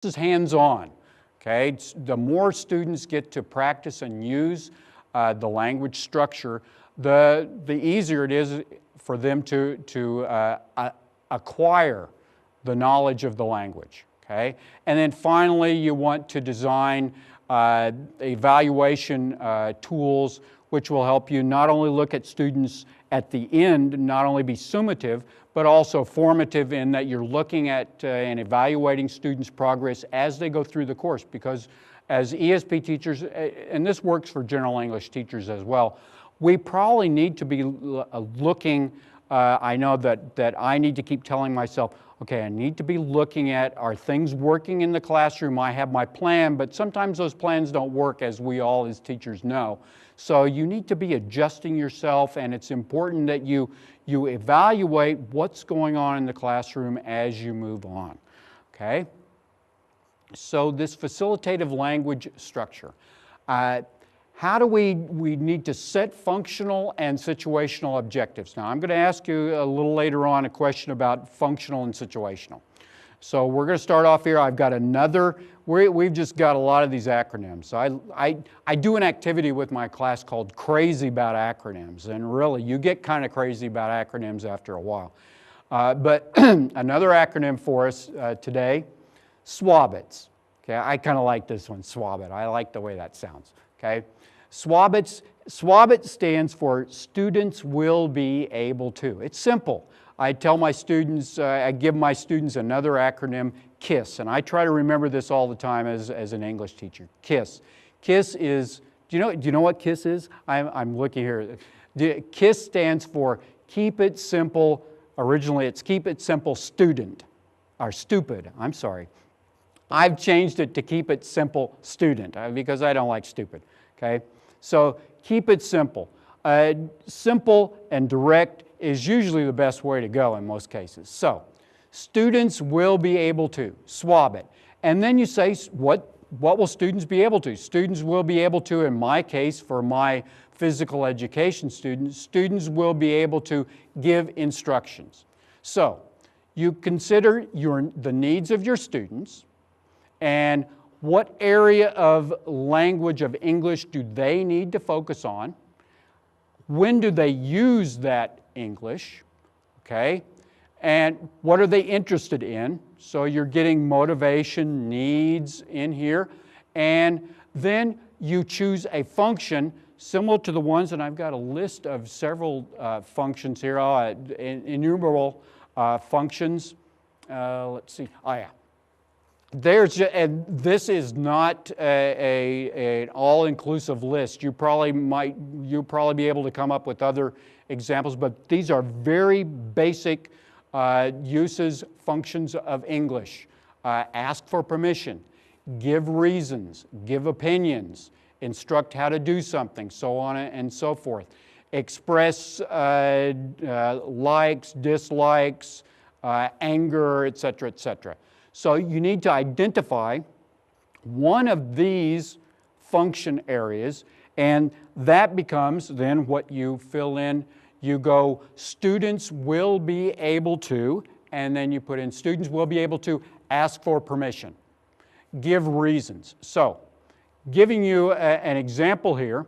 is hands-on, okay? The more students get to practice and use the language structure, the easier it is for them to acquire the knowledge of the language, okay? And then finally, you want to design evaluation tools which will help you not only look at students at the end, not only be summative, but also formative in that you're looking at and evaluating students' progress as they go through the course. Because as ESP teachers, and this works for general English teachers as well, we probably need to be looking, I know that I need to keep telling myself, okay, I need to be looking at, are things working in the classroom? I have my plan, but sometimes those plans don't work, as we all as teachers know. So you need to be adjusting yourself, and it's important that you evaluate what's going on in the classroom as you move on, okay? So this facilitative language structure. How do we need to set functional and situational objectives? Now, I'm going to ask you a little later on a question about functional and situational. So we're going to start off here. I've got another, we've just got a lot of these acronyms. So I do an activity with my class called Crazy About Acronyms, and really, you get kind of crazy about acronyms after a while. But another acronym for us today, SWABITS. Okay, I kind of like this one, SWABIT. I like the way that sounds, okay? SWABIT stands for Students Will Be Able To. It's simple. I tell my students, I give my students another acronym, KISS, and I try to remember this all the time as an English teacher, KISS. KISS is, do you know what KISS is? I'm looking here. KISS stands for Keep It Simple. Originally it's Keep It Simple Student, or Stupid, I'm sorry. I've changed it to Keep It Simple Student because I don't like stupid, okay? So keep it simple. Simple and direct is usually the best way to go in most cases. So students will be able to, SWABIT. And then you say, what will students be able to? Students will be able to, in my case, for my physical education students, students will be able to give instructions. So you consider the needs of your students and what area of language of English do they need to focus on? When do they use that English? Okay? And what are they interested in? So you're getting motivation, needs in here. And then you choose a function similar to the ones, and I've got a list of several functions here, innumerable functions. Let's see. Oh, yeah. And this is not an all-inclusive list. You'll probably be able to come up with other examples, but these are very basic uses, functions of English. Ask for permission, give reasons, give opinions, instruct how to do something, so on and so forth. Express likes, dislikes, anger, etc., etc. So you need to identify one of these function areas, and that becomes then what you fill in. You go, students will be able to, and then you put in students will be able to ask for permission, give reasons. So giving you an example here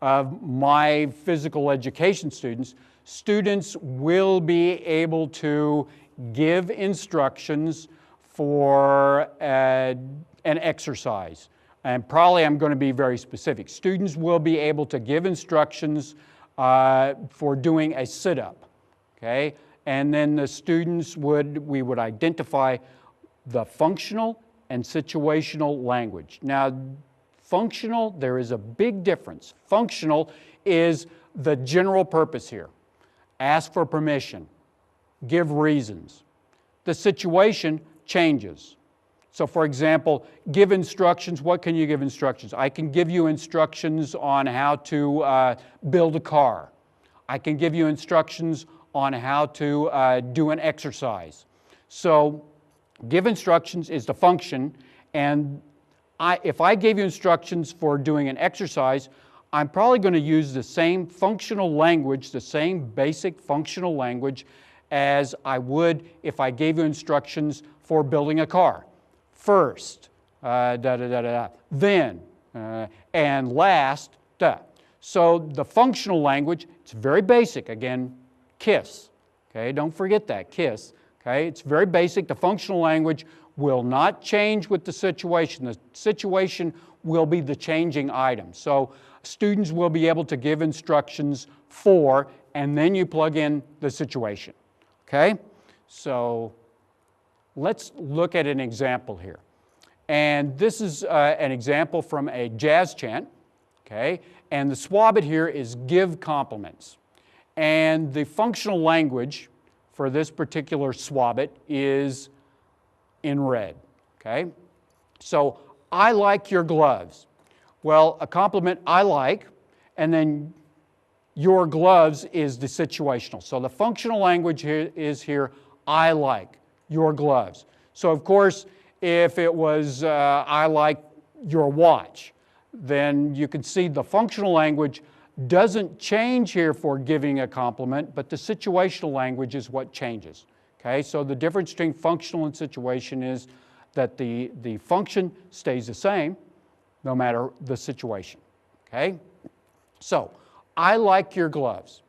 of my physical education students, students will be able to give instructions for an exercise. And probably I'm going to be very specific. Students will be able to give instructions for doing a sit-up, okay? And then the students we would identify the functional and situational language. Now, functional, there is a big difference. Functional is the general purpose here. Ask for permission, give reasons. The situation changes. So for example, give instructions. What can you give instructions? I can give you instructions on how to build a car. I can give you instructions on how to do an exercise. So give instructions is the function, and if I gave you instructions for doing an exercise, I'm probably going to use the same functional language, the same basic functional language as I would if I gave you instructions for building a car. first, then, and last, So the functional language, it's very basic. Again, KISS. Okay, don't forget that, KISS. Okay, it's very basic. The functional language will not change with the situation. The situation will be the changing item. So students will be able to give instructions for, and then you plug in the situation. Okay, so let's look at an example here. And this is an example from a jazz chant. Okay, and the SWABIT here is give compliments. And the functional language for this particular SWABIT is in red. Okay, so I like your gloves. Well, a compliment I like, and then your gloves is the situational. So the functional language here is I like your gloves. So of course, if it was I like your watch, then you can see the functional language doesn't change here for giving a compliment, but the situational language is what changes. Okay, so the difference between functional and situation is that the function stays the same no matter the situation. Okay, so I like your gloves.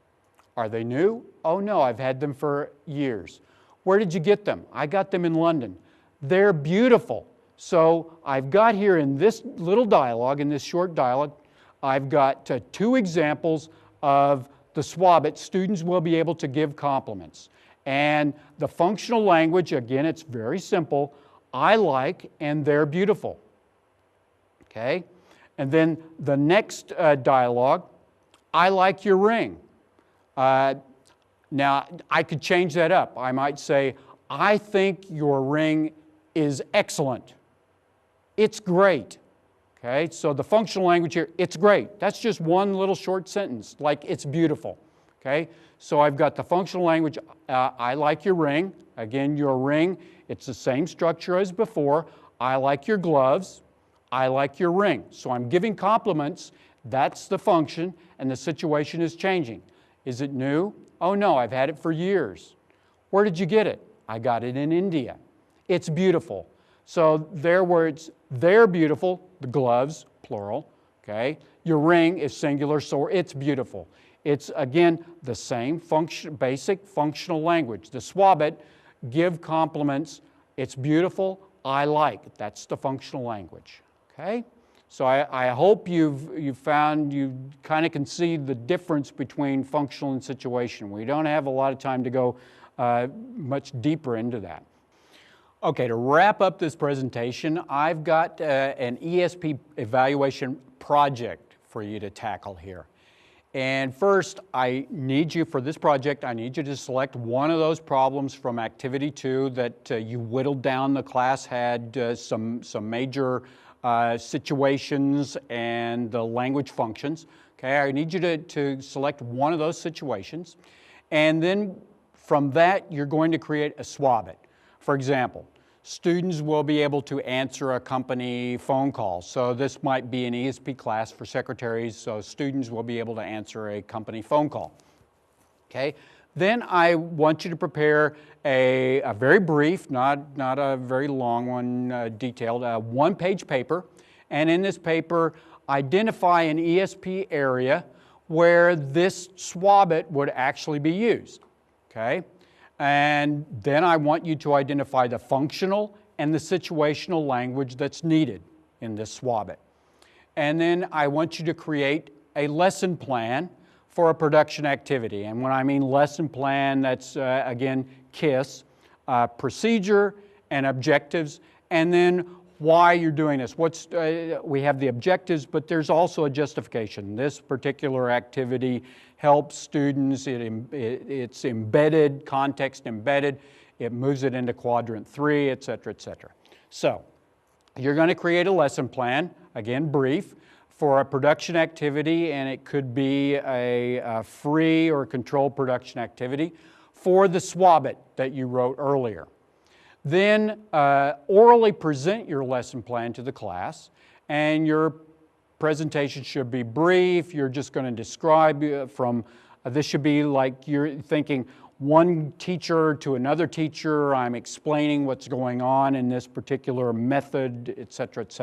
Are they new? Oh no, I've had them for years. Where did you get them? I got them in London. They're beautiful. So I've got here in this little dialogue, in this short dialogue, I've got 2 examples of the SWABIT. Students will be able to give compliments. And the functional language, again, it's very simple. I like and they're beautiful. Okay? And then the next dialogue, I like your ring. Now, I could change that up. I might say, I think your ring is excellent. It's great. Okay, so the functional language here, it's great. That's just one little short sentence, like it's beautiful. Okay, so I've got the functional language, I like your ring. Again, your ring, it's the same structure as before. I like your gloves. I like your ring. So I'm giving compliments. That's the function, and the situation is changing. Is it new? Oh no, I've had it for years. Where did you get it? I got it in India. It's beautiful. So there where it's they're beautiful, the gloves, plural, okay? Your ring is singular, so it's beautiful. It's, again, the same basic functional language. The SWABIT, give compliments, it's beautiful, I like. That's the functional language, okay? So I hope you've found, you kind of can see the difference between functional and situation. We don't have a lot of time to go much deeper into that. Okay, to wrap up this presentation, I've got an ESP evaluation project for you to tackle here. And first, I need you, for this project, I need you to select one of those problems from Activity 2 that you whittled down. The class had some major situations and the language functions. Okay, I need you to select one of those situations. And then from that, you're going to create a SWABIT. For example, students will be able to answer a company phone call. So this might be an ESP class for secretaries, so students will be able to answer a company phone call. Okay. Then I want you to prepare a very brief, not a very long one, detailed, one-page paper. And in this paper, identify an ESP area where this SWABIT would actually be used. Okay. And then I want you to identify the functional and the situational language that's needed in this SWABIT. And then I want you to create a lesson plan for a production activity. And when I mean lesson plan, that's again KISS, procedure and objectives, and then why you're doing this. We have the objectives, but there's also a justification. This particular activity helps students, it's embedded, context embedded, it moves it into quadrant 3, et cetera, et cetera. So you're going to create a lesson plan, again brief, for a production activity, and it could be a free or controlled production activity for the SWABIT that you wrote earlier. Then orally present your lesson plan to the class, and your presentation should be brief. You're just going to describe from, this should be like you're thinking, one teacher to another teacher. I'm explaining what's going on in this particular method, et cetera, et cetera.